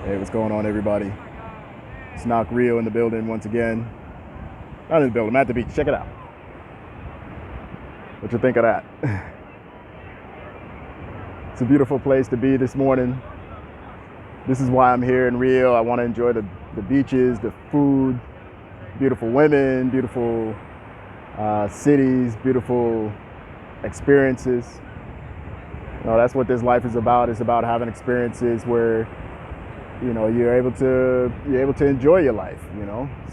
Hey, what's going on, everybody? It's Knock Rio in the building once again. Not in the building, I'm at the beach. Check it out. What you think of that? It's a beautiful place to be this morning. This is why I'm here in Rio. I want to enjoy the beaches, the food, beautiful women, beautiful cities, beautiful experiences. You know, that's what this life is about. It's about having experiences where you're able to enjoy your life.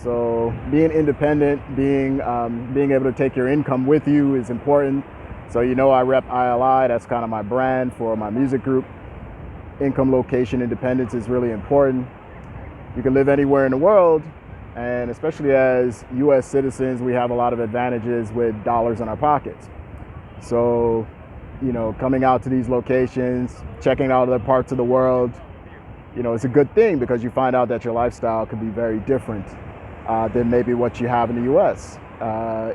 So being independent, being able to take your income with you is important. So I rep ILI. That's kind of my brand for my music group. Income, location, independence is really important. You can live anywhere in the world, and especially as U.S. citizens, we have a lot of advantages with dollars in our pockets. So coming out to these locations, checking out other parts of the world, it's a good thing because you find out that your lifestyle could be very different than maybe what you have in the U.S.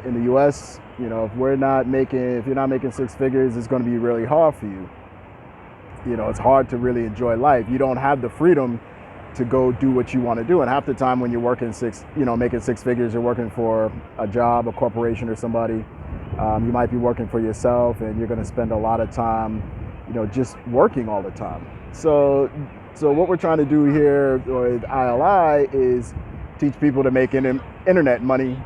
In the U.S., if you're not making six figures, it's going to be really hard for you. It's hard to really enjoy life. You don't have the freedom to go do what you want to do. And half the time when you're working making six figures, you're working for a job, a corporation, or somebody. You might be working for yourself, and you're going to spend a lot of time, just working all the time. So what we're trying to do here with ILI is teach people to make internet money,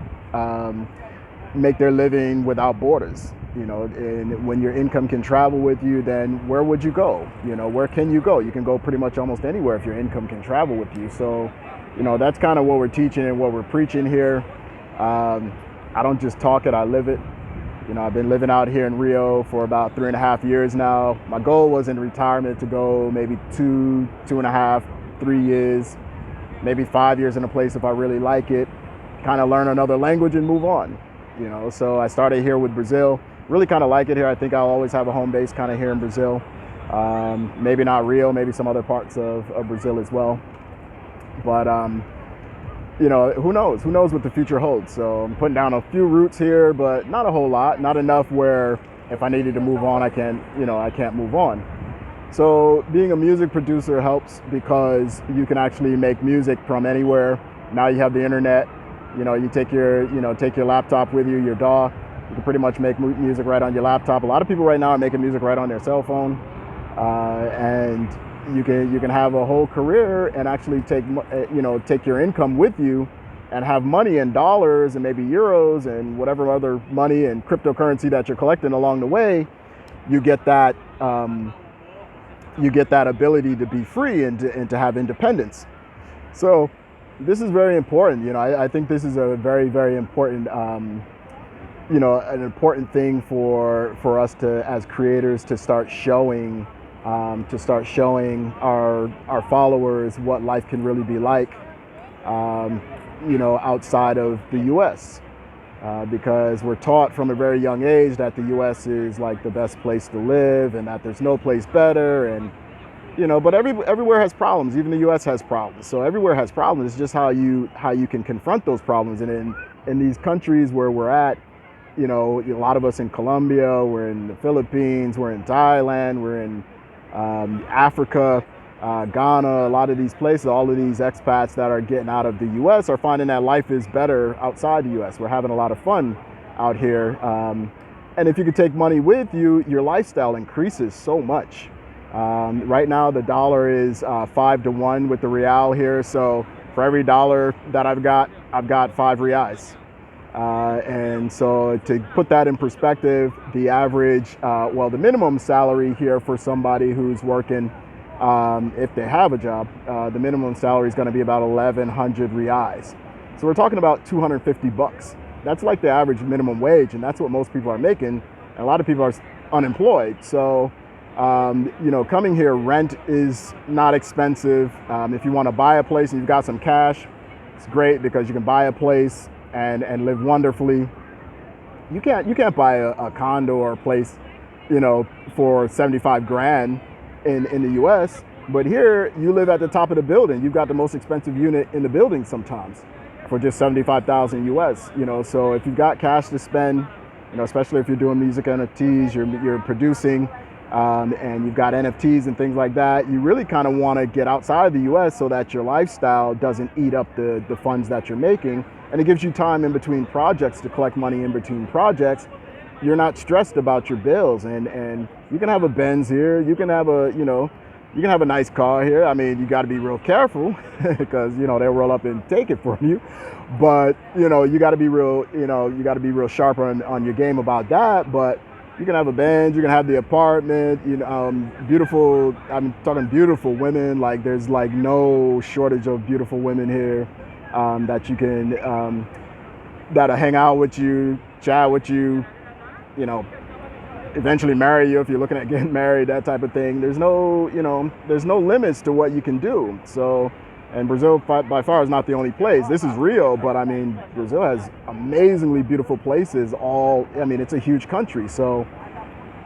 make their living without borders. And when your income can travel with you, then where would you go? Where can you go? You can go pretty much almost anywhere if your income can travel with you. So, that's kind of what we're teaching and what we're preaching here. I don't just talk it, I live it. I've been living out here in Rio for about 3.5 years now. My goal was in retirement to go maybe 2.5, 3 years, maybe 5 years in a place if I really like it, kind of learn another language and move on. So I started here with Brazil. Really kind of like it here. I think I'll always have a home base kind of here in Brazil. Maybe not Rio, maybe some other parts of Brazil as well. But who knows? Who knows what the future holds? So I'm putting down a few roots here, but not a whole lot. Not enough where if I needed to move on, I can't move on. So being a music producer helps because you can actually make music from anywhere. Now you have the internet. You take your laptop with you, your DAW. You can pretty much make music right on your laptop. A lot of people right now are making music right on their cell phone, and you can have a whole career and actually take your income with you and have money in dollars and maybe euros and whatever other money and cryptocurrency that you're collecting along the way. You get that ability to be free and to have independence. So this is very important. I think this is a very, very important an important thing for us to, as creators, to start showing our followers what life can really be like, outside of the U.S. Because we're taught from a very young age that the U.S. is like the best place to live and that there's no place better, and but everywhere has problems. Even the U.S. has problems. So everywhere has problems. It's just how you can confront those problems. And in these countries where we're at, a lot of us in Colombia, we're in the Philippines, we're in Thailand, we're in Africa, Ghana, a lot of these places, all of these expats that are getting out of the U.S. are finding that life is better outside the U.S. We're having a lot of fun out here. And if you could take money with you, your lifestyle increases so much. Right now, the dollar is 5 to 1 with the real here. So for every dollar that I've got 5 reais. And so to put that in perspective, the average, the minimum salary here for somebody who's working, if they have a job, the minimum salary is going to be about 1,100 reais. So we're talking about $250. That's like the average minimum wage, and that's what most people are making. And a lot of people are unemployed. So coming here, rent is not expensive. If you want to buy a place and you've got some cash, it's great because you can buy a place and live wonderfully. You can't buy a condo or a place, for 75 grand in the U.S. But here you live at the top of the building. You've got the most expensive unit in the building sometimes for just 75,000 US. So if you've got cash to spend, especially if you're doing music NFTs, you're producing. and you've got NFTs and things like that, you really kind of want to get outside of the US so that your lifestyle doesn't eat up the funds that you're making. And it gives you time in between projects to collect money in between projects. You're not stressed about your bills, and you can have a Benz here, you can have a, you can have a nice car here. I mean, you got to be real careful because, they'll roll up and take it from you. But, you got to be real, you got to be real sharp on your game about that. But you can have a Benz, you can have the apartment, beautiful, I'm talking beautiful women. Like, there's like no shortage of beautiful women here that you can, that'll hang out with you, chat with you, eventually marry you if you're looking at getting married, that type of thing. There's no, there's no limits to what you can do. So, and Brazil by far is not the only place. This is real, but I mean, Brazil has amazingly beautiful places. It's a huge country. So,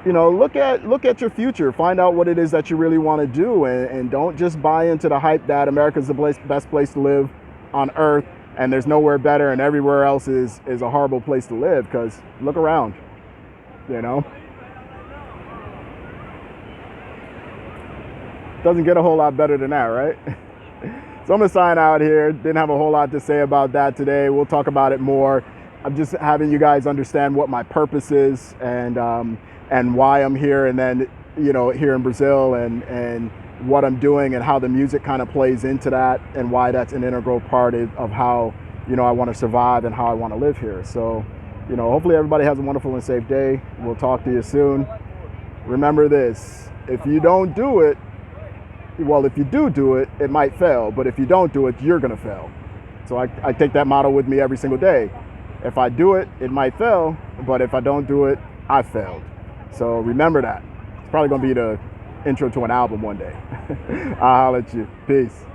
look at your future. Find out what it is that you really want to do, and don't just buy into the hype that America's the best place to live on earth, and there's nowhere better, and everywhere else is a horrible place to live. Because look around, Doesn't get a whole lot better than that, right? So I'm gonna sign out here. Didn't have a whole lot to say about that today. We'll talk about it more. I'm just having you guys understand what my purpose is and why I'm here, and then here in Brazil, and what I'm doing and how the music kind of plays into that, and why that's an integral part of how I want to survive and how I want to live here. So hopefully everybody has a wonderful and safe day. We'll talk to you soon. Remember this: if you don't do it, well, if you do it, it might fail. But if you don't do it, you're going to fail. So I take that motto with me every single day. If I do it, it might fail. But if I don't do it, I failed. So remember that. It's probably going to be the intro to an album one day. I'll holler at you. Peace.